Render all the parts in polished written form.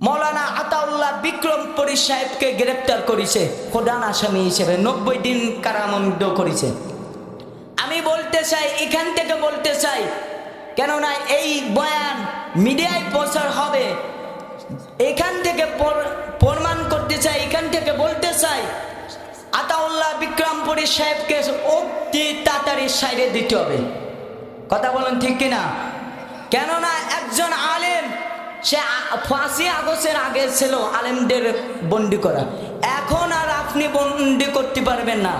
মৌলানা আতাউল্লাহ বিক্রমপুরী সাহেবকে গ্রেপ্তার করেছে প্রধান আসামি হিসেবে, 90 দিন কারাদণ্ড করেছে। আমি বলতে চাই, এখান থেকে বলতে চাই, কেননা এই বয়ান মিডিয়ায় প্রচার হবে, এখান থেকে প্রমাণ করতে চাই, এখান থেকে বলতে চাই, আতাউল্লাহ বিক্রমপুরী সাহেবকে অতি তাড়াতাড়ি সাইরে দিতে হবে। কথা বলেন ঠিক কিনা? কেননা একজন আলেম, সে 5ই আগস্টের আগে ছিল আলেমদের বন্দি করা, এখন আর আপনি বন্দি করতে পারবেন না।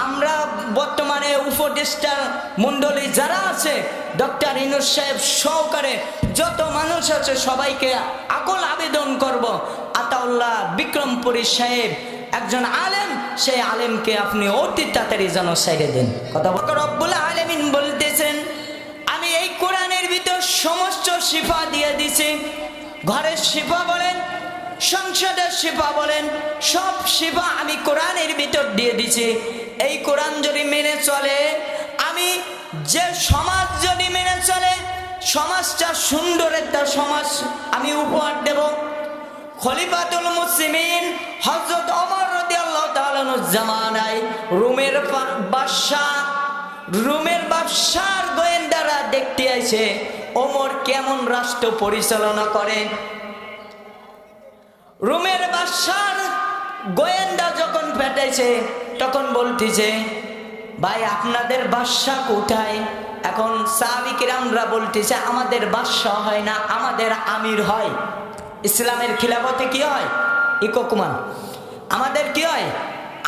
আমরা বর্তমানে উপদেষ্টা মণ্ডলী যারা আছে, ডক্টর ইউনূস সাহেব সহকারে যত মানুষ আছে, সবাইকে আকুল আবেদন করব, আতাউল্লাহ বিক্রমপুরী সাহেব একজন আলেম, সেই আলেমকে আপনি অতি তাড়াতাড়ি যেন সাইরে দেন। কথা রব্বুল আলামিন বলতেছেন, আমি এই কোরআনের ভিতর সমস্ত শিফা দিয়ে দিছি। ঘরের শিফা বলেন, সংসদের শিফা বলেন, সব শিফা আমি কোরআনের ভিতর দিয়ে দিছি। এই কোরআন যদি মেনে চলে, আমি যে সমাজ যদি মেনে চলে, সমাজটা সুন্দর একটা সমাজ আমি উপহার দেব। খলিফাতুল মুসলিমিন হযরত ওমর রাদিয়াল্লাহু তাআলা জামানায় রোমের বাদশার গোয়েন্দারা দেখতে আসে ওমর কেমন রাষ্ট্র পরিচালনা করে। রোমের বাদশার গোয়েন্দা যখন পেটাইছে, তখন বলতেছে, ভাই আপনাদের বাদশা কোথায়? এখন সাহাবী কিরামরা বলতেছে, আমাদের বাদশা হয় না, আমাদের আমির হয়। ইসলামের খিলাফতে কি হয়? ইকোকুমান। আমাদের কি হয়?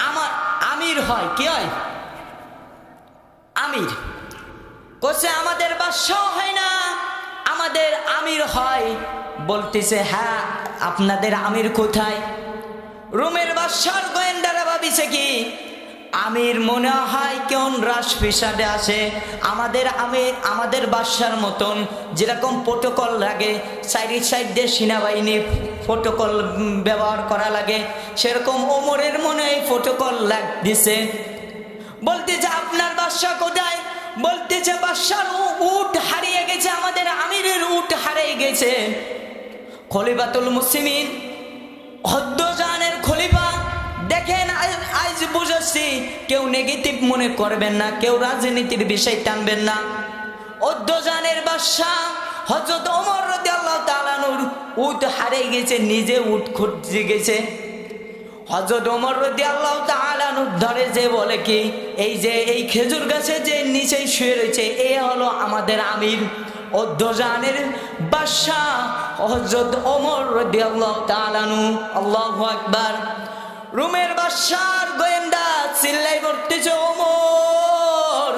আমার আমির হয়। কি হয়? আমির। কোসে আমাদের বাদশা হয় না, আমাদের আমির হয়। বলতেছে, হ্যাঁ আপনাদের আমির কোথায়? রোমের বাদশার গোয়েন্দারা ভাবিছে কি, আমির মনে হয় কেমন রাজপ্রাসাদে আসে, আমাদের বাদশার মতন যেরকম প্রোটোকল লাগে, সাইড দিয়ে সেনাবাহিনী প্রোটোকল ব্যবহার করা লাগে, সেরকম ওমরের মনে এই প্রোটোকল দিছে। বলতেছে, আপনার বাদশা কোথায়? বলতেছে, বাদশার উট হারিয়ে গেছে, আমাদের আমিরের উট হারিয়ে গেছে। খলিফাতুল মুসলিমিন হদ্দজানের খলিফা, দেখেন আজ বুঝাচ্ছি, কেউ নেগেটিভ মনে করবেন না, কেউ রাজনীতির বিষয় টানবেন না। হদ্দজানের বাদশাহ হযরত ওমর রাদিয়াল্লাহু তাআলা আনহুর উট হারিয়ে গেছে, নিজে উট খুঁজতে গেছে। হযরত ওমর রাদিয়াল্লাহু তাআলা আনহু ধরে যে বলে কি, এই যে এই খেজুর গাছে যে নিচে শুয়ে রয়েছে, এ হলো আমাদের আমির। হদ্দজানের বাদশাহ হযরত ওমর রাদিয়াল্লাহু তাআলা আনহু। আল্লাহু আকবার। রোমের বাদশার গোয়েন্দা চিল্লাই বলতেছে, ওমর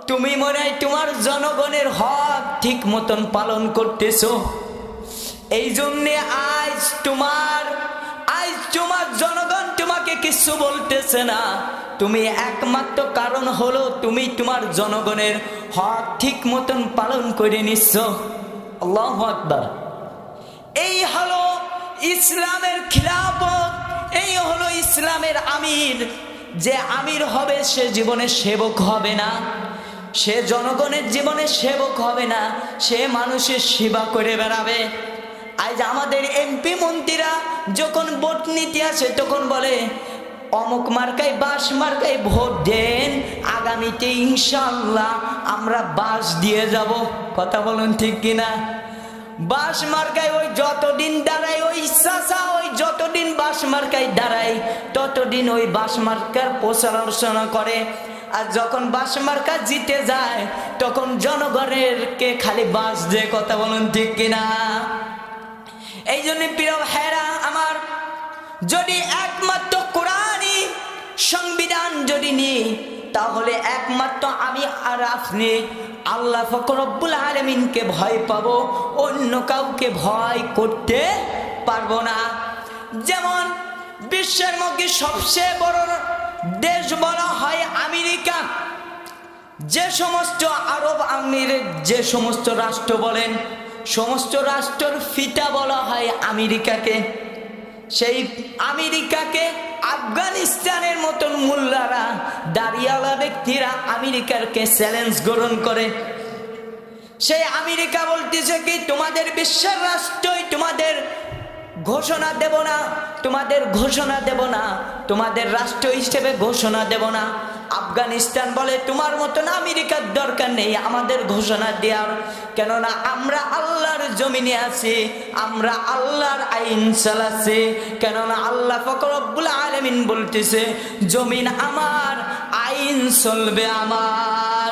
তুমি মনে হয় তোমার জনগণের হক ঠিক মতন পালন করতেছো, এই জন্যে আজ তোমার জনগণ তোমাকে কিছু বলতেছে না। তুমি একমাত্র কারণ হলো তুমি তোমার জনগণের হক ঠিক মতন পালন করে নিচ্ছ। আল্লাহু আকবার। এই হলো ইসলামের খিলাফত, এই হলো ইসলামের আমির। যে আমির হবে সে জীবনে সেবক হবে না, সে জনগণের জীবনে সেবক হবে না, সে মানুষের সেবা করে বেড়াবে। আজ আমাদের এমপি মন্ত্রীরা যখন ভোট নিতে আসে, তখন বলে অমুক মার্কায় বাস মার্কায় ভোট দেন, আগামীতে ইনশাআল্লাহ আমরা বাস দিয়ে যাব। কথা বলুন ঠিক কিনা? বাস মার্কায় ওই যতদিন দাঁড়ায় ওই চাচা, ওই যতদিন বাস মার্কায় দাঁড়ায় ততদিন ওই বাস মার্কার প্রচারণা করে। আর যখন বাস মার্কা জিতে যায়, তখন জনগণেরকে খালি বাস দিয়ে। কথা বলুন ঠিক কিনা? এই জন্য প্রিয় ভাইরা আমার, যদি একমাত্র কোরআনই সংবিধান যদি নিই, তাহলে একমাত্র আমি আর আপনি আল্লাহ পাক রব্বুল আলামিনকে ভয় পাবো, অন্য কাউকে ভয় করতে পারবো না। যেমন বিশ্বের মধ্যে সবচেয়ে বড় দেশ বলা হয় আমেরিকা। যে সমস্ত আরব আমিরের যে সমস্ত রাষ্ট্র বলেন, সমস্ত রাষ্ট্রের ফিতা বলা হয় আমেরিকাকে। সেই আমেরিকাকে আফগানিস্তানের মতন মোল্লারা, দাড়িওয়ালা ব্যক্তিরা আমেরিকাকে চ্যালেঞ্জ গ্রহণ করে। সেই আমেরিকা বলতেছে কি, তোমাদের বিশ্বের রাষ্ট্রই তোমাদের ঘোষণা দেব না, তোমাদের ঘোষণা দেব না, তোমাদের রাষ্ট্র হিসেবে ঘোষণা দেব না। আফগানিস্তান বলে তোমার মতন আমেরিকার দরকার নেই আমাদের ঘোষণা দেওয়ার, কেননা আমরা আল্লাহর জমিনে আছি, আমরা আল্লাহর আইন চালাচ্ছি। কেননা আল্লাহ পাক রব্বুল আলামিন বলতেছে জমিন আমার, আইন চলবে আমার,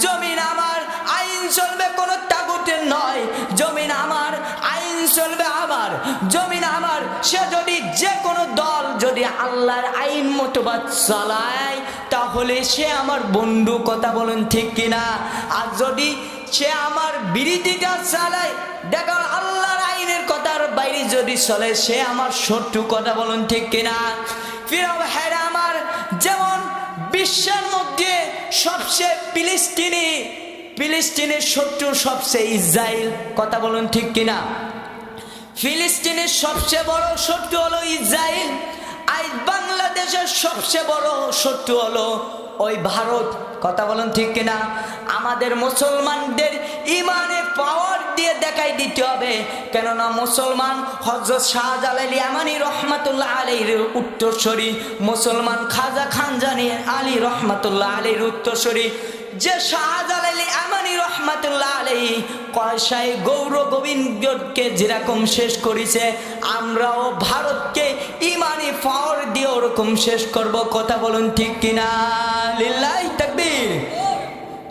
জমিন আমার, আইন চলবে কোন তাগুতের নয়, জমিন আমার, আইন চলবে আমার, জমিন আমার। সে যদি যে কোনো দল যদি আল্লাহর আইন মতো বা চালায় তাহলে সে আমার বন্ধু, কথা বলেন ঠিক কিনা? আর যদি সে আমার বিরোধিতা চালায়, দেখো আল্লাহর আইনের কথার বাইরে যদি চলে সে আমার শত্রু, কথা বলেন ঠিক কিনা? প্রিয় ভাইরা আমার, যেমন বিশ্বের মধ্যে সবচেয়ে ফিলিস্তিনের শত্রু সবচেয়ে ইসরায়েল, কথা বলুন ঠিক কিনা? ফিলিস্তিনের সবচেয়ে বড় শত্রু হলো ইসরায়েল। আজ বাংলাদেশের সবচেয়ে বড় শত্রু হলো ওই ভারত, কথা বলুন ঠিক কিনা? আমাদের মুসলমানদের ইমানে পাওয়ার দিয়ে দেখাই দিতে হবে, কেননা মুসলমান হযরত শাহজালাল ইয়ামানি রহমাতুল্লাহ আলাইহির উত্তরসূরি, মুসলমান খাজা খানজানী আলী রহমাতুল্লাহ আলাইহির উত্তরসূরি। যে শাহজালাল ইয়ামানি রহমাতুল্লাহ আলাইহি কয়সায় গৌর গোবিন্দকে যেরকম শেষ করেছে, আমরাও ভারতকে ইমানি পাওয়ার দিয়ে ওরকম শেষ করব, কথা বলুন ঠিক কিনা? লিল্লাহি তাকবীর।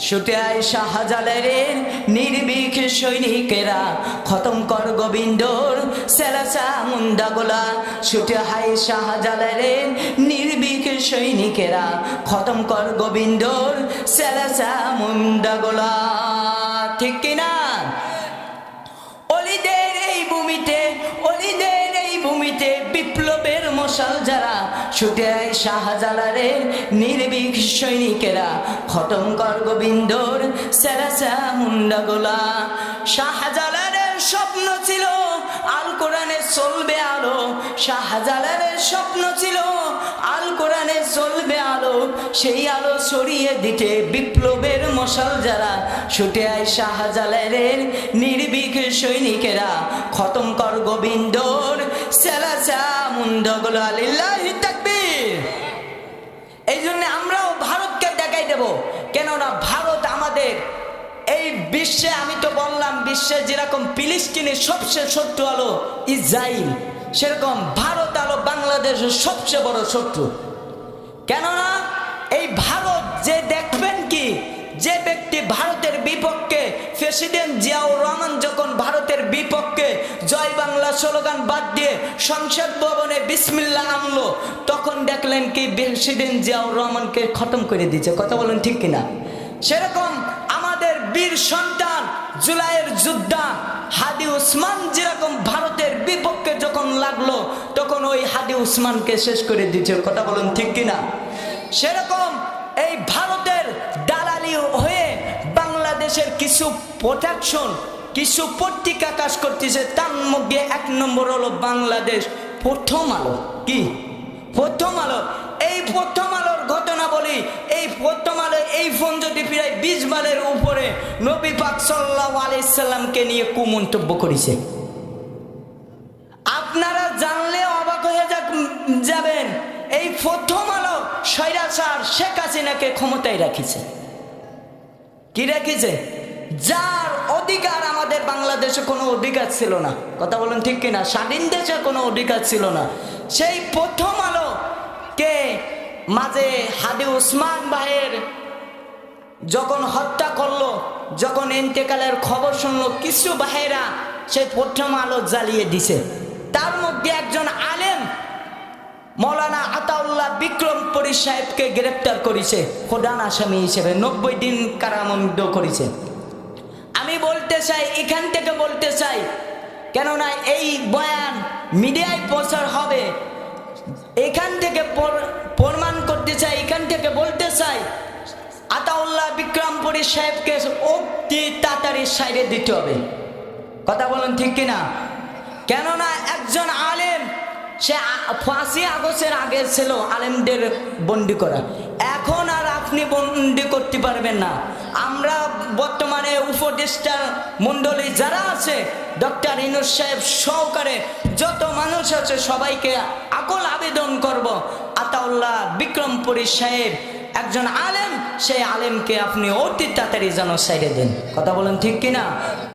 ছুটে আয় শাহজালালের নির্ভীক সৈনিকেরা, খতম কর গোবিন্দর সেলাসা মুন্ডাগোলা। ছুটে আয় শাহজালালের নির্ভীক সৈনিকেরা, খতম কর গোবিন্দর সেলাসা মুন্ডাগোলা, ঠিক কিনা? অলিদের এই ভূমিতে, অলিদের এই ভূমিতে বিপ্লবের মশাল যারা, ছুটে আয় শাহজালালের নির্ভীক সৈনিকেরা, খতম কর গোবিন্দর সেলাসা মুন্ডাগোলা। শাহজালালের স্বপ্ন ছিল আল কোরআনে চলবে আলো, শাহজালালের স্বপ্ন ছিল আল কোরআনে চলবে আলো, সেই আলো ছড়িয়ে দিতে বিপ্লবের মশাল যারা, ছুটে আয় শাহজালালের নির্ভীক সৈনিকেরা, খতম কর গোবিন্দর সেলাসা মুন্ডাগোলা। লিল্লাহি তাকবীর। এই জন্য আমরাও ভারতকে দেখাই দেব, কেননা ভারত আমাদের এই বিশ্বে, আমি তো বললাম বিশ্বে যেরকম ফিলিস্তিনের সবচেয়ে শত্রু হলো ইসরায়েল, সেরকম ভারত হলো বাংলাদেশের সবচেয়ে বড় শত্রু। কেননা এই ভারত, যে দেখবেন কি, যে ব্যক্তি ভারতের বিপক্ষে, প্রেসিডেন্ট জিয়াউর রহমান যখন ভারতের বিপক্ষে জয় বাংলা স্লোগান বাদ দিয়ে সংসদ ভবনে বিসমিল্লাহ আনলো, তখন দেখলেন কি প্রেসিডেন্ট জিয়াউর রহমানকে খতম করে দিয়েছে, কথা বলেন ঠিক কিনা? সেরকম আমাদের বীর সন্তান জুলাইয়ের যোদ্ধা হাদি উসমান যেরকম ভারতের বিপক্ষে যখন লাগলো তখন ওই হাদি উসমানকে শেষ করে দিয়েছে, কথা বলেন ঠিক কিনা? সেরকম এই ভারতের দালালি হয়ে বাংলাদেশের কিছু প্রোটেকশন, কিছু পত্রিকা কাজ করতেছে, তার মধ্যে এক নম্বর হলো বাংলাদেশ প্রথম আলো। কি প্রথম আলো? এই প্রথম আলোর ঘটনা বলি, এই প্রথম আলো এই ফোন যদি প্রায় 20 বারের উপরে নবী পাক সাল্লাল্লাহু আলাইহি সাল্লামকে নিয়ে কুমন্তব্য করেছে। আপনারা জানলে অবাক হয়ে যাবেন, এই প্রথম আলো স্বৈরাচার শেখ হাসিনাকে ক্ষমতায় রাখিছে। কি রাখিছে? যার অধিকার আমাদের বাংলাদেশে কোনো অধিকার ছিল না, কথা বলেন ঠিক কিনা? স্বাধীন দেশে কোনো অধিকার ছিল না। সেই প্রথম আলো কে মাঝে হাদি উসমান ভাইয়ের যখন হত্যা করলো, যখন ইন্তেকালের খবর শুনলো, কিছু ভাইয়েরা সেই প্রথম আলো জ্বালিয়ে দিছে। তার মধ্যে একজন আলেম মৌলানা আতাউল্লাহ বিক্রমপুরী সাহেবকে গ্রেপ্তার করেছে প্রধান আসামি হিসেবে, 90 দিন কারাদণ্ড করেছে। আমি বলতে চাই, এখান থেকে বলতে চাই, কেননা এই বয়ান মিডিয়ায় প্রচার হবে, এখান থেকে প্রমাণ করতে চাই, এখান থেকে বলতে চাই, আতাউল্লাহ বিক্রমপুরী সাহেবকে অতি তাড়াতাড়ি সাইডে দিতে হবে, কথা বলেন ঠিক কিনা? কেননা একজন আলেম, সে 5ই আগস্টের আগে ছিল আলেমদের বন্দি করা, এখন আর আপনি বন্দি করতে পারবেন না। আমরা বর্তমানে উপদেষ্টা মণ্ডলী যারা আছে, ডক্টর ইউনূস সাহেব সহকারে যত মানুষ বসে আছে সবাইকে আকল আবেদন করব, আতাউল্লাহ বিক্রমপুরী সাহেব একজন আলেম, সেই আলেমকে আপনি অতি তাড়াতাড়ি যেন সাইডে দেন। কথা বলেন ঠিক কিনা?